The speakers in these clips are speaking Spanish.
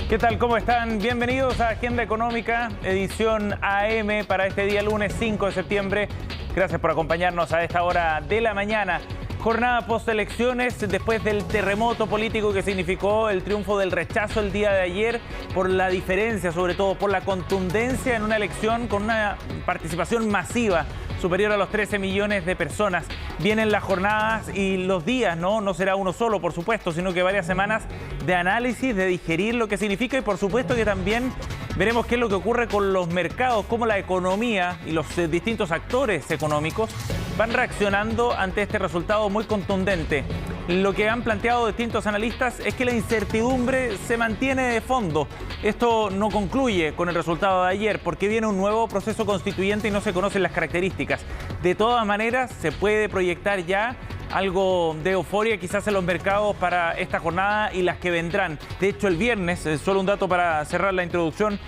¿Qué tal? ¿Cómo están? Bienvenidos a Agenda Económica, edición AM para este día lunes 5 de septiembre. Gracias por acompañarnos a esta hora de la mañana. Jornada postelecciones después del terremoto político que significó el triunfo del rechazo el día de ayer, por la diferencia, sobre todo por la contundencia en una elección con una participación masiva superior a los 13 millones de personas. Vienen las jornadas y los días, no será uno solo, por supuesto, sino que varias semanas de análisis, de digerir lo que significa, y por supuesto que también veremos qué es lo que ocurre con los mercados, cómo la economía y los distintos actores económicos van reaccionando ante este resultado muy contundente. Lo que han planteado distintos analistas es que la incertidumbre se mantiene de fondo. Esto no concluye con el resultado de ayer, porque viene un nuevo proceso constituyente y no se conocen las características. De todas maneras, se puede proyectar ya algo de euforia quizás en los mercados para esta jornada y las que vendrán. De hecho, el viernes, solo un dato para cerrar la introducción,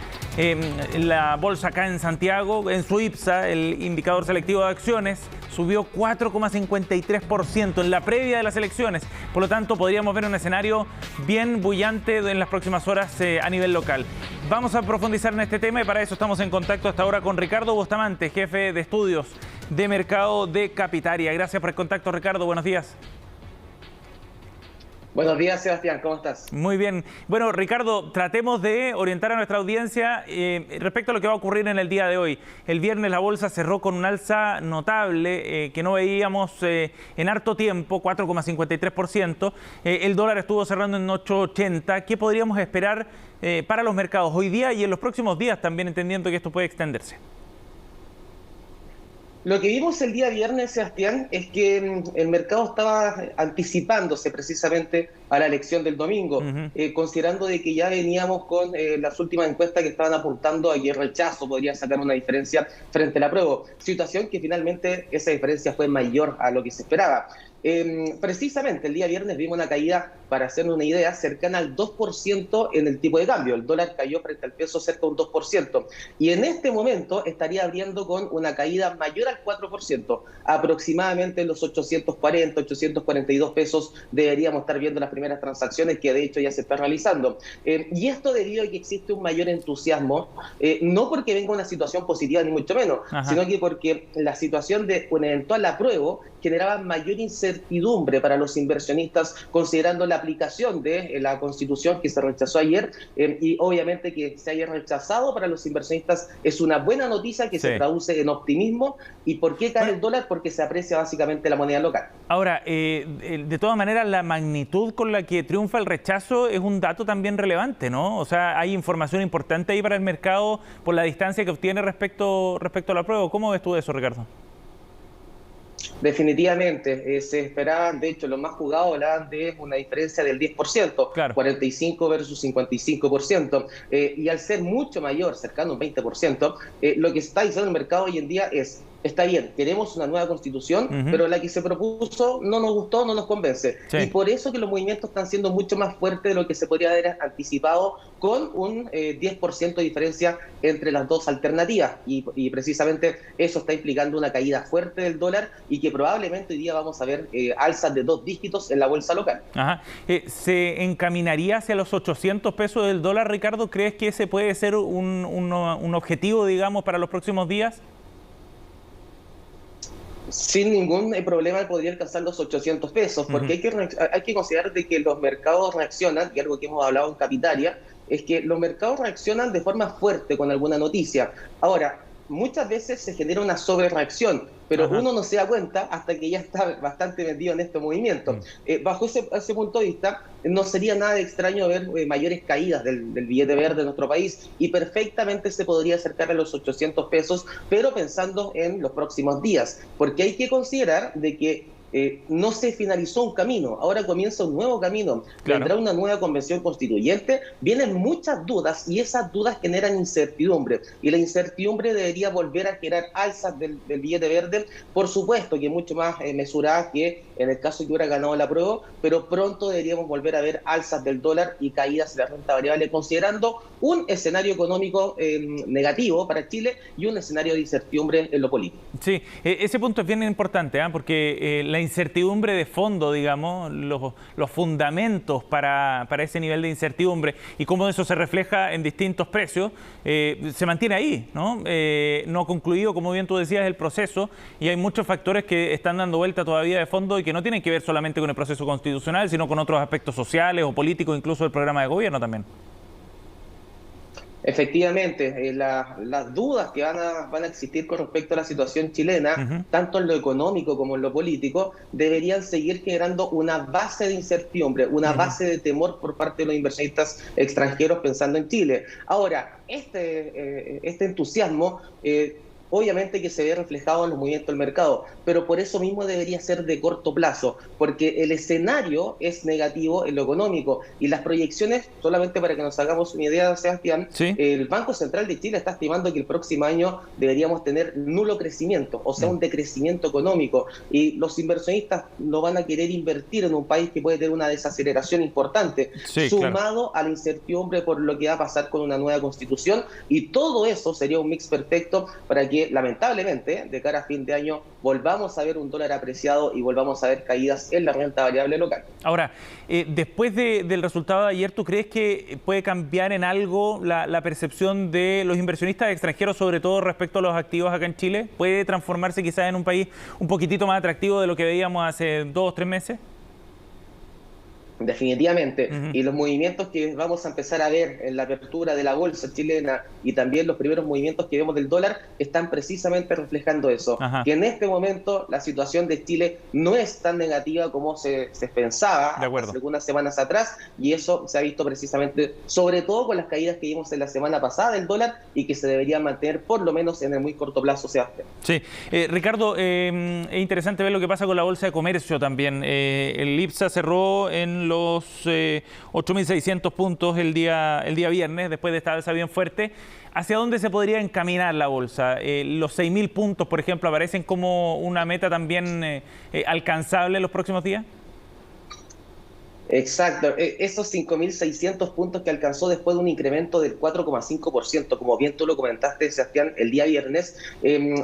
la bolsa acá en Santiago, en su IPSA, el indicador selectivo de acciones, subió 4,53% en la previa de las elecciones. Por lo tanto, podríamos ver un escenario bien bullante en las próximas horas a nivel local. Vamos a profundizar en este tema y para eso estamos en contacto hasta ahora con Ricardo Bustamante, jefe de estudios de mercado de Capitaria. Gracias por el contacto, Ricardo. Buenos días. Buenos días, Sebastián. ¿Cómo estás? Muy bien. Bueno, Ricardo, tratemos de orientar a nuestra audiencia respecto a lo que va a ocurrir en el día de hoy. El viernes la bolsa cerró con un alza notable que no veíamos en harto tiempo, 4,53%. El dólar estuvo cerrando en 8,80. ¿Qué podríamos esperar para los mercados hoy día y en los próximos días, también entendiendo que esto puede extenderse? Lo que vimos el día viernes, Sebastián, es que el mercado estaba anticipándose precisamente a la elección del domingo, considerando de que ya veníamos con las últimas encuestas que estaban apuntando a que el rechazo podría sacar una diferencia frente al apruebo, situación que finalmente esa diferencia fue mayor a lo que se esperaba. Precisamente el día viernes vimos una caída, para hacernos una idea, cercana al 2% en el tipo de cambio. El dólar cayó frente al peso cerca de un 2%. Y en este momento estaría abriendo con una caída mayor al 4%. Aproximadamente los 840, 842 pesos deberíamos estar viendo las primeras transacciones, que de hecho ya se está realizando. Y esto debido a que existe un mayor entusiasmo, no porque venga una situación positiva ni mucho menos, sino que porque la situación de un eventual apruebo generaba mayor incertidumbre para los inversionistas, considerando la aplicación de la Constitución que se rechazó ayer, y obviamente que se haya rechazado para los inversionistas es una buena noticia que se traduce en optimismo. ¿Y por qué cae el dólar? Porque se aprecia básicamente la moneda local. Ahora, de todas maneras, la magnitud con la que triunfa el rechazo es un dato también relevante, ¿no? O sea, hay información importante ahí para el mercado por la distancia que obtiene respecto al apruebo. ¿Cómo ves tú eso, Ricardo? Definitivamente, se esperaban, de hecho los más jugados hablaban de una diferencia del 10%, claro. 45 versus 55%, y al ser mucho mayor, cercano a un 20%, lo que está diciendo el mercado hoy en día es: está bien, queremos una nueva constitución, pero la que se propuso no nos gustó, no nos convence. Y por eso que los movimientos están siendo mucho más fuertes de lo que se podría haber anticipado, con un 10% de diferencia entre las dos alternativas. Y precisamente eso está implicando una caída fuerte del dólar y que probablemente hoy día vamos a ver alzas de 2 dígitos en la bolsa local. ¿Se encaminaría hacia los 800 pesos del dólar, Ricardo? ¿Crees que ese puede ser un objetivo, digamos, para los próximos días? Sin ningún problema podría alcanzar los 800 pesos, porque hay que considerar de que los mercados reaccionan, y algo que hemos hablado en Capitaria, es que los mercados reaccionan de forma fuerte con alguna noticia. Ahora, muchas veces se genera una sobrereacción, pero uno no se da cuenta hasta que ya está bastante metido en este movimiento. Bajo ese punto de vista, no sería nada de extraño ver mayores caídas del billete verde de nuestro país, y perfectamente se podría acercar a los 800 pesos, pero pensando en los próximos días, porque hay que considerar de que no se finalizó un camino, ahora comienza un nuevo camino, vendrá una nueva convención constituyente, vienen muchas dudas y esas dudas generan incertidumbre, y la incertidumbre debería volver a generar alzas del billete verde, por supuesto que mucho más mesuradas que en el caso que hubiera ganado el apruebo, pero pronto deberíamos volver a ver alzas del dólar y caídas de la renta variable, considerando un escenario económico negativo para Chile y un escenario de incertidumbre en lo político. Sí, ese punto es bien importante, porque la la incertidumbre de fondo, digamos, los fundamentos para ese nivel de incertidumbre y cómo eso se refleja en distintos precios, se mantiene ahí, ¿no? No concluido, como bien tú decías, el proceso, y hay muchos factores que están dando vuelta todavía de fondo y que no tienen que ver solamente con el proceso constitucional, sino con otros aspectos sociales o políticos, incluso del programa de gobierno también. Efectivamente, las dudas que van a existir con respecto a la situación chilena, tanto en lo económico como en lo político, deberían seguir generando una base de incertidumbre, una base de temor por parte de los inversionistas extranjeros pensando en Chile. Ahora, este entusiasmo obviamente que se ve reflejado en los movimientos del mercado, pero por eso mismo debería ser de corto plazo, porque el escenario es negativo en lo económico y las proyecciones, solamente para que nos hagamos una idea, Sebastián, ¿Sí? El Banco Central de Chile está estimando que el próximo año deberíamos tener nulo crecimiento, o sea, un decrecimiento económico, y los inversionistas no van a querer invertir en un país que puede tener una desaceleración importante, Sí, sumado a la incertidumbre por lo que va a pasar con una nueva constitución, y todo eso sería un mix perfecto para que lamentablemente de cara a fin de año volvamos a ver un dólar apreciado y volvamos a ver caídas en la renta variable local. Ahora, después del resultado de ayer, ¿tú crees que puede cambiar en algo la percepción de los inversionistas extranjeros, sobre todo respecto a los activos acá en Chile? ¿Puede transformarse quizás en un país un poquitito más atractivo de lo que veíamos hace 2 o 3 meses? Definitivamente, y los movimientos que vamos a empezar a ver en la apertura de la bolsa chilena y también los primeros movimientos que vemos del dólar están precisamente reflejando eso, que en este momento la situación de Chile no es tan negativa como se pensaba hace algunas semanas atrás, y eso se ha visto precisamente sobre todo con las caídas que vimos en la semana pasada del dólar y que se deberían mantener por lo menos en el muy corto plazo, Sebastián. Sí, Ricardo, es interesante ver lo que pasa con la bolsa de comercio también. El IPSA cerró en los 8.600 puntos el día viernes, después de esta alza bien fuerte. ¿Hacia dónde se podría encaminar la bolsa? ¿Los 6.000 puntos, por ejemplo, aparecen como una meta también alcanzable en los próximos días? Exacto, esos 5.600 puntos que alcanzó después de un incremento del 4,5%, como bien tú lo comentaste, Sebastián, el día viernes,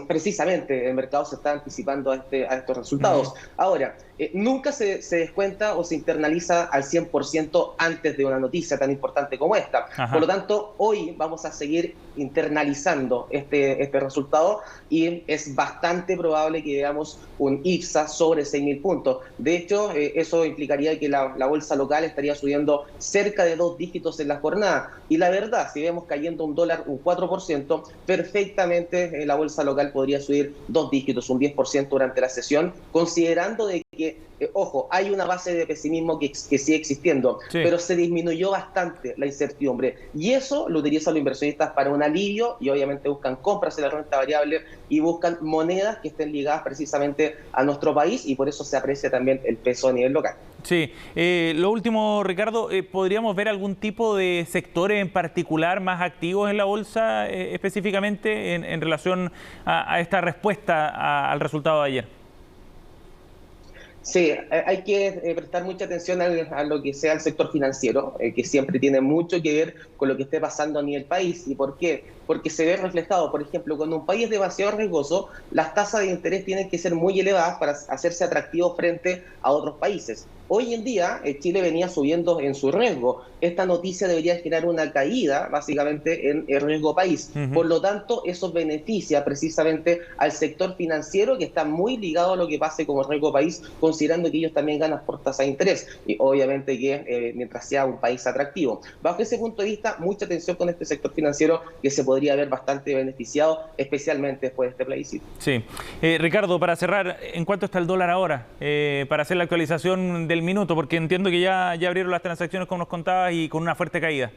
precisamente el mercado se está anticipando a estos resultados. Ahora, nunca se descuenta o se internaliza al 100% antes de una noticia tan importante como esta. Por lo tanto, hoy vamos a seguir internalizando este resultado y es bastante probable que veamos un IPSA sobre 6.000 puntos. De hecho, eso implicaría que la bolsa local estaría subiendo cerca de 2 dígitos en la jornada. Y la verdad, si vemos cayendo un dólar un 4%, perfectamente la bolsa local podría subir 2 dígitos, un 10% durante la sesión, considerando de que, ojo, hay una base de pesimismo que sigue existiendo, pero se disminuyó bastante la incertidumbre. Y eso lo utilizan los inversionistas para un alivio y obviamente buscan compras en la renta variable y buscan monedas que estén ligadas precisamente a nuestro país, y por eso se aprecia también el peso a nivel local. Sí, lo último, Ricardo, ¿podríamos ver algún tipo de sectores en particular más activos en la bolsa específicamente en relación a esta respuesta al resultado de ayer? Sí, hay que prestar mucha atención a lo que sea el sector financiero, que siempre tiene mucho que ver con lo que esté pasando a nivel país. ¿Y por qué? Porque se ve reflejado, por ejemplo, cuando un país es demasiado riesgoso, las tasas de interés tienen que ser muy elevadas para hacerse atractivos frente a otros países. Hoy en día, Chile venía subiendo en su riesgo. Esta noticia debería generar una caída, básicamente, en el riesgo país. Por lo tanto, eso beneficia precisamente al sector financiero, que está muy ligado a lo que pase como riesgo país, considerando que ellos también ganan por tasa de interés. Y obviamente que mientras sea un país atractivo. Bajo ese punto de vista, mucha atención con este sector financiero que se podría ver bastante beneficiado, especialmente después de este plebiscito. Sí. Ricardo, para cerrar, ¿en cuánto está el dólar ahora? Para hacer la actualización del minuto, porque entiendo que ya abrieron las transacciones como nos contabas y con una fuerte caída.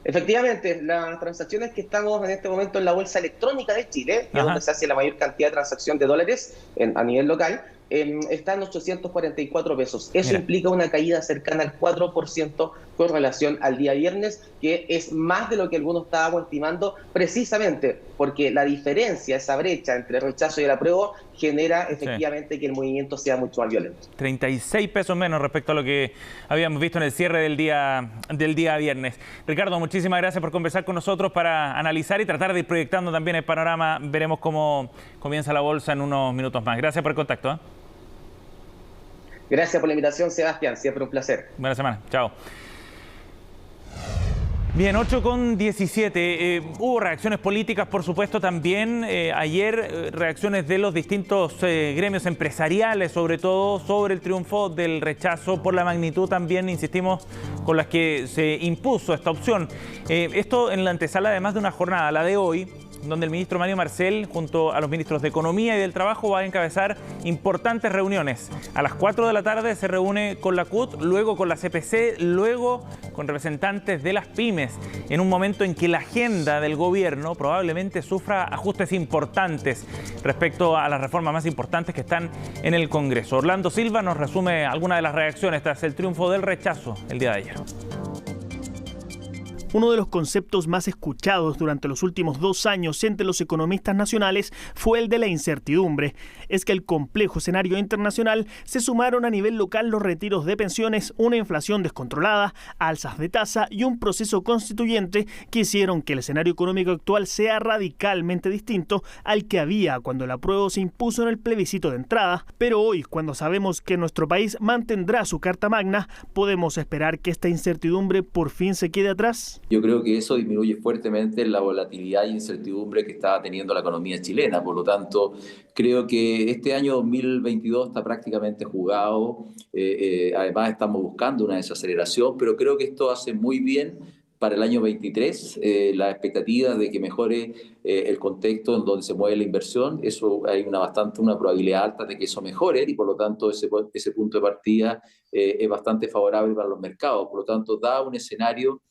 Efectivamente, las transacciones que estamos en este momento en la bolsa electrónica de Chile, que es donde se hace la mayor cantidad de transacción de dólares a nivel local, está en 844 pesos. Eso implica una caída cercana al 4% con relación al día viernes, que es más de lo que algunos estábamos estimando, precisamente porque la diferencia, esa brecha entre el rechazo y el apruebo, genera efectivamente que el movimiento sea mucho más violento. 36 pesos menos respecto a lo que habíamos visto en el cierre del día viernes. Ricardo, muchísimas gracias por conversar con nosotros para analizar y tratar de ir proyectando también el panorama. Veremos cómo comienza la bolsa en unos minutos más. Gracias por el contacto. Gracias por la invitación, Sebastián. Siempre un placer. Buena semana. Chao. Bien, 8:17. Hubo reacciones políticas, por supuesto, también. Ayer reacciones de los distintos gremios empresariales, sobre todo, sobre el triunfo del rechazo por la magnitud también, insistimos, con las que se impuso esta opción. Esto en la antesala además de una jornada, la de hoy, donde el ministro Mario Marcel, junto a los ministros de Economía y del Trabajo, va a encabezar importantes reuniones. A las 4 de la tarde se reúne con la CUT, luego con la CPC, luego con representantes de las pymes, en un momento en que la agenda del gobierno probablemente sufra ajustes importantes respecto a las reformas más importantes que están en el Congreso. Orlando Silva nos resume algunas de las reacciones tras el triunfo del rechazo el día de ayer. Uno de los conceptos más escuchados durante los últimos 2 años entre los economistas nacionales fue el de la incertidumbre. Es que al complejo escenario internacional se sumaron a nivel local los retiros de pensiones, una inflación descontrolada, alzas de tasa y un proceso constituyente que hicieron que el escenario económico actual sea radicalmente distinto al que había cuando el apruebo se impuso en el plebiscito de entrada. Pero hoy, cuando sabemos que nuestro país mantendrá su Carta Magna, ¿podemos esperar que esta incertidumbre por fin se quede atrás? Yo creo que eso disminuye fuertemente la volatilidad e incertidumbre que está teniendo la economía chilena. Por lo tanto, creo que este año 2022 está prácticamente jugado. Además, estamos buscando una desaceleración, pero creo que esto hace muy bien para el año 23, las expectativas de que mejore el contexto en donde se mueve la inversión, eso hay una probabilidad alta de que eso mejore y por lo tanto ese punto de partida es bastante favorable para los mercados. Por lo tanto, da un escenario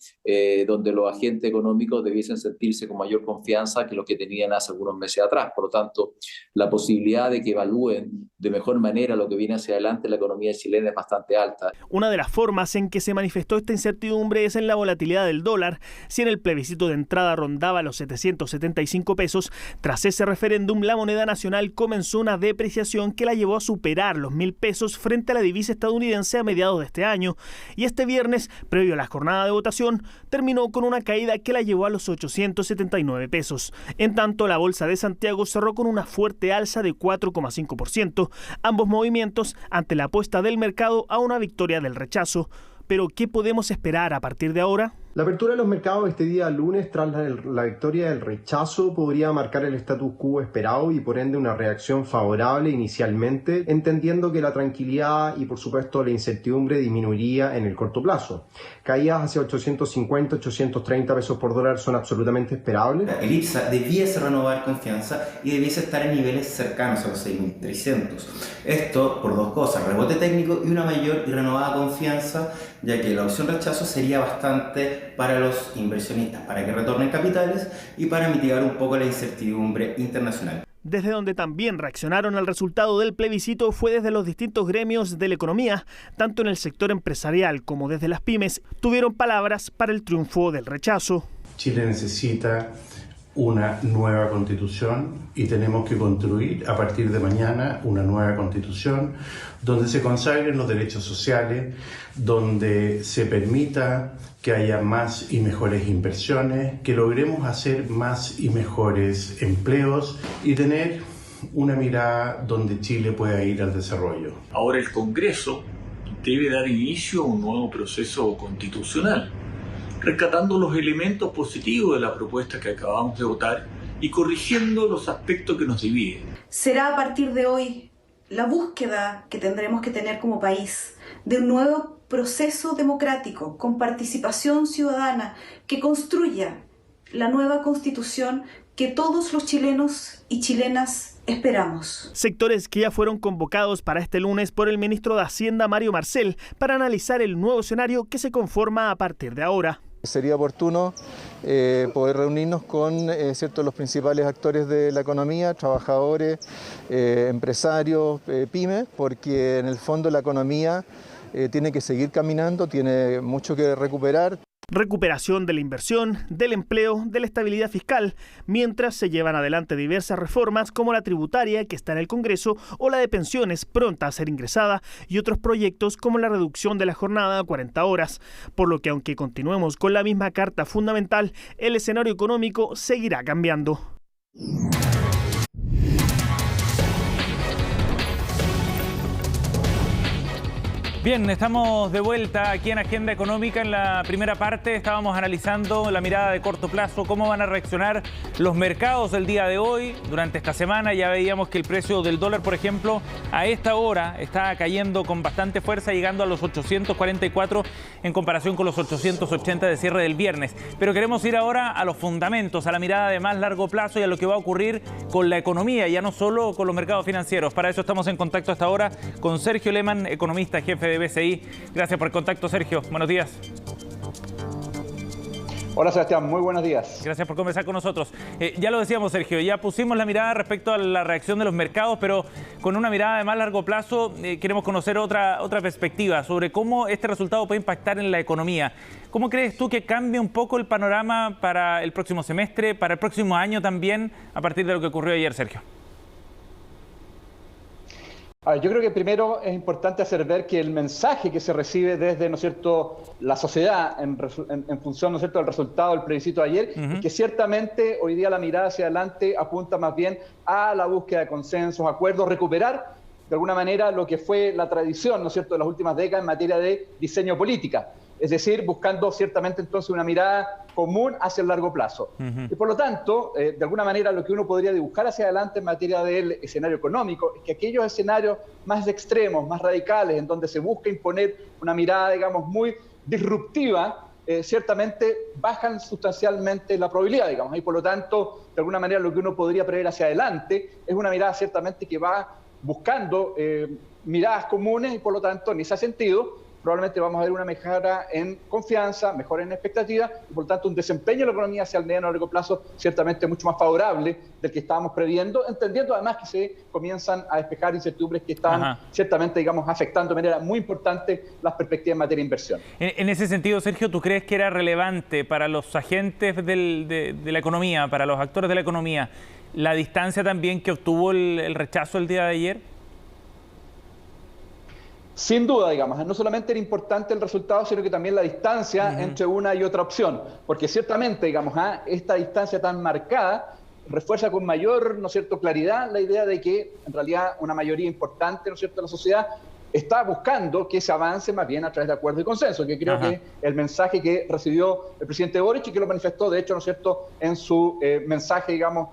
donde los agentes económicos debiesen sentirse con mayor confianza que los que tenían hace algunos meses atrás. Por lo tanto, la posibilidad de que evalúen de mejor manera lo que viene hacia adelante la economía chilena es bastante alta. Una de las formas en que se manifestó esta incertidumbre es en la volatilidad del dólar. Si en el plebiscito de entrada rondaba los 775 pesos, tras ese referéndum la moneda nacional comenzó una depreciación que la llevó a superar los 1.000 pesos frente a la divisa estadounidense a mediados de este año. Y este viernes, previo a la jornada de votación, terminó con una caída que la llevó a los 879 pesos. En tanto, la bolsa de Santiago cerró con una fuerte alza de 4,5%, ambos movimientos ante la apuesta del mercado a una victoria del rechazo. Pero, ¿qué podemos esperar a partir de ahora? La apertura de los mercados este día lunes tras la victoria del rechazo podría marcar el status quo esperado y por ende una reacción favorable inicialmente, entendiendo que la tranquilidad y por supuesto la incertidumbre disminuiría en el corto plazo. Caídas hacia 850, 830 pesos por dólar son absolutamente esperables. El IPSA debiese renovar confianza y debiese estar en niveles cercanos a los 6.300. Esto por dos cosas, rebote técnico y una mayor y renovada confianza, ya que la opción rechazo sería bastante para los inversionistas, para que retornen capitales y para mitigar un poco la incertidumbre internacional. Desde donde también reaccionaron al resultado del plebiscito fue desde los distintos gremios de la economía, tanto en el sector empresarial como desde las pymes, tuvieron palabras para el triunfo del rechazo. Chile necesita una nueva constitución y tenemos que construir a partir de mañana una nueva constitución donde se consagren los derechos sociales, donde se permita que haya más y mejores inversiones, que logremos hacer más y mejores empleos y tener una mirada donde Chile pueda ir al desarrollo. Ahora el Congreso debe dar inicio a un nuevo proceso constitucional, rescatando los elementos positivos de la propuesta que acabamos de votar y corrigiendo los aspectos que nos dividen. Será a partir de hoy la búsqueda que tendremos que tener como país de un nuevo proceso democrático con participación ciudadana que construya la nueva constitución que todos los chilenos y chilenas esperamos. Sectores que ya fueron convocados para este lunes por el ministro de Hacienda Mario Marcel para analizar el nuevo escenario que se conforma a partir de ahora. Sería oportuno poder reunirnos con los principales actores de la economía, trabajadores, empresarios, pymes, porque en el fondo la economía tiene que seguir caminando, tiene mucho que recuperar. Recuperación de la inversión, del empleo, de la estabilidad fiscal, mientras se llevan adelante diversas reformas como la tributaria que está en el Congreso o la de pensiones pronta a ser ingresada y otros proyectos como la reducción de la jornada a 40 horas. Por lo que aunque continuemos con la misma carta fundamental, el escenario económico seguirá cambiando. Bien, estamos de vuelta aquí en Agenda Económica. En la primera parte estábamos analizando la mirada de corto plazo, cómo van a reaccionar los mercados el día de hoy. Durante esta semana ya veíamos que el precio del dólar, por ejemplo, a esta hora está cayendo con bastante fuerza, llegando a los 844 en comparación con los 880 de cierre del viernes. Pero queremos ir ahora a los fundamentos, a la mirada de más largo plazo y a lo que va a ocurrir con la economía, ya no solo con los mercados financieros. Para eso estamos en contacto hasta ahora con Sergio Lehmann, economista, jefe de BCI. Gracias por el contacto, Sergio. Buenos días. Hola, Sebastián. Muy buenos días. Gracias por conversar con nosotros. Ya lo decíamos, Sergio, ya pusimos la mirada respecto a la reacción de los mercados, pero con una mirada de más largo plazo queremos conocer otra perspectiva sobre cómo este resultado puede impactar en la economía. ¿Cómo crees tú que cambie un poco el panorama para el próximo semestre, para el próximo año también, a partir de lo que ocurrió ayer, Sergio? Yo creo que primero es importante hacer ver que el mensaje que se recibe desde, ¿no es cierto?, la sociedad en función, ¿no es cierto?, del resultado del plebiscito de ayer, es que ciertamente hoy día la mirada hacia adelante apunta más bien a la búsqueda de consensos, acuerdos, recuperar de alguna manera lo que fue la tradición, ¿no es cierto?, de las últimas décadas en materia de diseño política. Es decir, buscando ciertamente entonces una mirada común hacia el largo plazo. Y por lo tanto, de alguna manera lo que uno podría dibujar hacia adelante en materia del escenario económico es que aquellos escenarios más extremos, más radicales, en donde se busca imponer una mirada, digamos, muy disruptiva, ciertamente bajan sustancialmente la probabilidad, digamos. Y por lo tanto, de alguna manera lo que uno podría prever hacia adelante es una mirada ciertamente que va buscando miradas comunes y por lo tanto, en ese sentido, probablemente vamos a ver una mejora en confianza, mejora en expectativa y por lo tanto un desempeño de la economía hacia el mediano y largo plazo ciertamente mucho más favorable del que estábamos previendo, entendiendo además que se comienzan a despejar incertidumbres que están ciertamente, digamos, afectando de manera muy importante las perspectivas en materia de inversión. En ese sentido, Sergio, ¿tú crees que era relevante para los agentes de la economía, para los actores de la economía, la distancia también que obtuvo el rechazo el día de ayer? Sin duda, digamos, no solamente era importante el resultado, sino que también la distancia entre una y otra opción, porque ciertamente, digamos, esta distancia tan marcada refuerza con mayor, ¿no es cierto?, claridad la idea de que en realidad una mayoría importante, ¿no es cierto?, de la sociedad está buscando que se avance más bien a través de acuerdos y consenso, que creo que el mensaje que recibió el presidente Boric y que lo manifestó, de hecho, ¿no es cierto?, en su mensaje, digamos,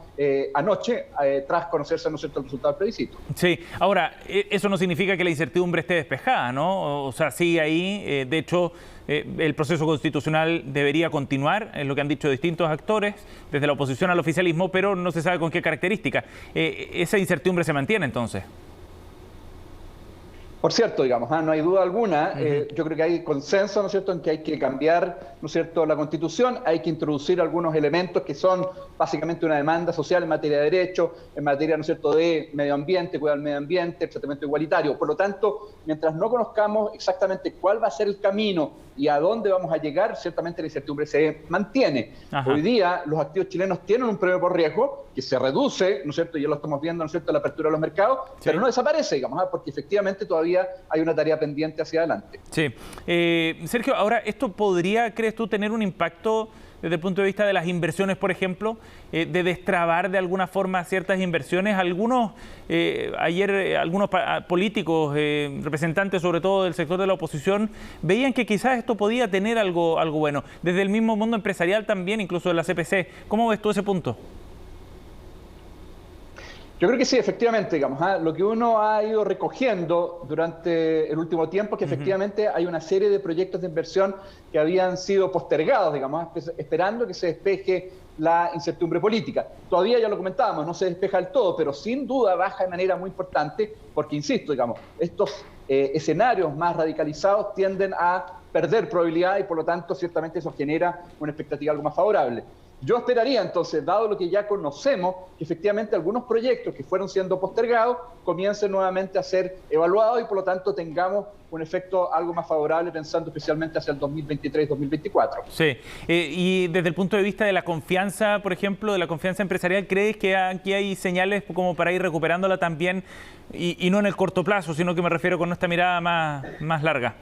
anoche, tras conocerse, ¿no es cierto?, el resultado del plebiscito. Sí, ahora, eso no significa que la incertidumbre esté despejada, ¿no? O sea, sí, ahí, de hecho, el proceso constitucional debería continuar, es lo que han dicho distintos actores, desde la oposición al oficialismo, pero no se sabe con qué característica. ¿Esa incertidumbre se mantiene, entonces? Por cierto, digamos, no hay duda alguna, yo creo que hay consenso, ¿no es cierto?, en que hay que cambiar, ¿no es cierto?, la Constitución, hay que introducir algunos elementos que son básicamente una demanda social en materia de derechos, en materia, ¿no es cierto?, de medio ambiente, cuidado del medio ambiente, el tratamiento igualitario. Por lo tanto, mientras no conozcamos exactamente cuál va a ser el camino y a dónde vamos a llegar, ciertamente la incertidumbre se mantiene. Hoy día los activos chilenos tienen un premio por riesgo que se reduce, ¿no es cierto?, ya lo estamos viendo, ¿no es cierto?, la apertura de los mercados, pero no desaparece, digamos, porque efectivamente todavía hay una tarea pendiente hacia adelante. Sí. Sergio, ahora, ¿esto podría, crees tú, tener un impacto desde el punto de vista de las inversiones, por ejemplo, de destrabar de alguna forma ciertas inversiones? Algunos, ayer algunos políticos, representantes sobre todo del sector de la oposición, veían que quizás esto podía tener algo bueno. Desde el mismo mundo empresarial también, incluso de la CPC. ¿Cómo ves tú ese punto? Yo creo que sí, efectivamente, digamos, lo que uno ha ido recogiendo durante el último tiempo es que efectivamente hay una serie de proyectos de inversión que habían sido postergados, digamos, esperando que se despeje la incertidumbre política. Todavía, ya lo comentábamos, no se despeja del todo, pero sin duda baja de manera muy importante porque, insisto, digamos, estos escenarios más radicalizados tienden a perder probabilidad y por lo tanto ciertamente eso genera una expectativa algo más favorable. Yo esperaría entonces, dado lo que ya conocemos, que efectivamente algunos proyectos que fueron siendo postergados comiencen nuevamente a ser evaluados y por lo tanto tengamos un efecto algo más favorable pensando especialmente hacia el 2023-2024. Sí, y desde el punto de vista de la confianza, por ejemplo, de la confianza empresarial, ¿crees que aquí hay señales como para ir recuperándola también y no en el corto plazo, sino que me refiero con esta mirada más larga?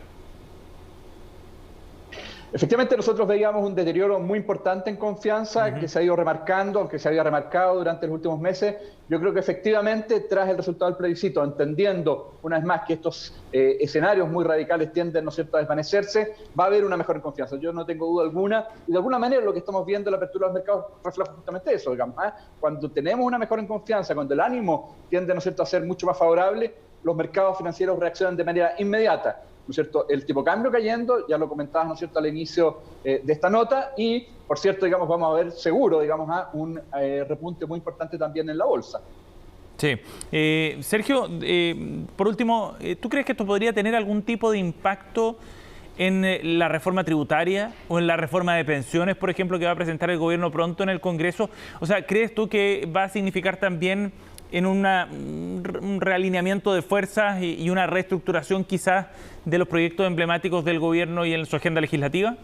Efectivamente, nosotros veíamos un deterioro muy importante en confianza que se ha ido remarcando, aunque se había remarcado durante los últimos meses. Yo creo que efectivamente, tras el resultado del plebiscito, entendiendo una vez más que estos escenarios muy radicales tienden, ¿no es cierto?, a desvanecerse, va a haber una mejor confianza. Yo no tengo duda alguna. Y de alguna manera lo que estamos viendo en la apertura de los mercados refleja justamente eso, digamos. Cuando tenemos una mejor confianza, cuando el ánimo tiende, ¿no es cierto?, a ser mucho más favorable, los mercados financieros reaccionan de manera inmediata. ¿No es cierto? El tipo de cambio cayendo, ya lo comentabas, ¿no es cierto?, al inicio de esta nota, y por cierto, digamos, vamos a ver seguro, digamos, un repunte muy importante también en la bolsa. Sí. Sergio, por último, ¿tú crees que esto podría tener algún tipo de impacto en la reforma tributaria o en la reforma de pensiones, por ejemplo, que va a presentar el gobierno pronto en el Congreso? O sea, ¿crees tú que va a significar también en un realineamiento de fuerzas y una reestructuración quizás de los proyectos emblemáticos del gobierno y en su agenda legislativa?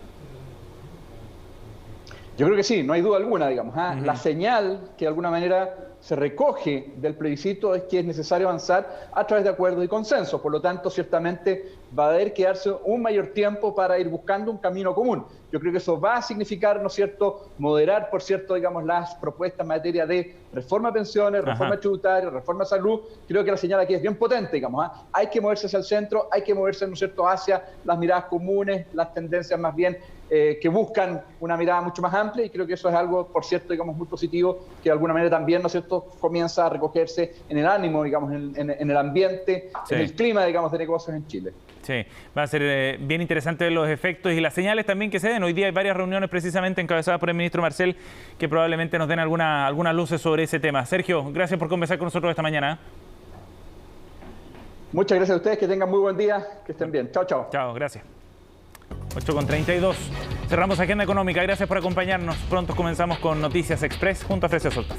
Yo creo que sí, no hay duda alguna, digamos. La señal que de alguna manera se recoge del plebiscito es que es necesario avanzar a través de acuerdos y consensos. Por lo tanto, ciertamente va a haber que darse un mayor tiempo para ir buscando un camino común. Yo creo que eso va a significar, ¿no es cierto?, moderar, por cierto, digamos, las propuestas en materia de reforma de pensiones, reforma tributaria, reforma de salud. Creo que la señal aquí es bien potente, digamos. Hay que moverse hacia el centro, hay que moverse, ¿no es cierto?, hacia las miradas comunes, las tendencias más bien que buscan una mirada mucho más amplia, y creo que eso es algo, por cierto, digamos, muy positivo, que de alguna manera también, ¿no es cierto?, comienza a recogerse en el ánimo, digamos, en el ambiente, en el clima, digamos, de negocios en Chile. Sí, va a ser bien interesante ver los efectos y las señales también que se den. Hoy día hay varias reuniones precisamente encabezadas por el ministro Marcel que probablemente nos den algunas luces sobre ese tema. Sergio, gracias por conversar con nosotros esta mañana. Muchas gracias a ustedes, que tengan muy buen día, que estén bien. Chao, chao. Chao, gracias. 8:32. Cerramos Agenda Económica. Gracias por acompañarnos. Pronto comenzamos con Noticias Express junto a Frecia Soltas.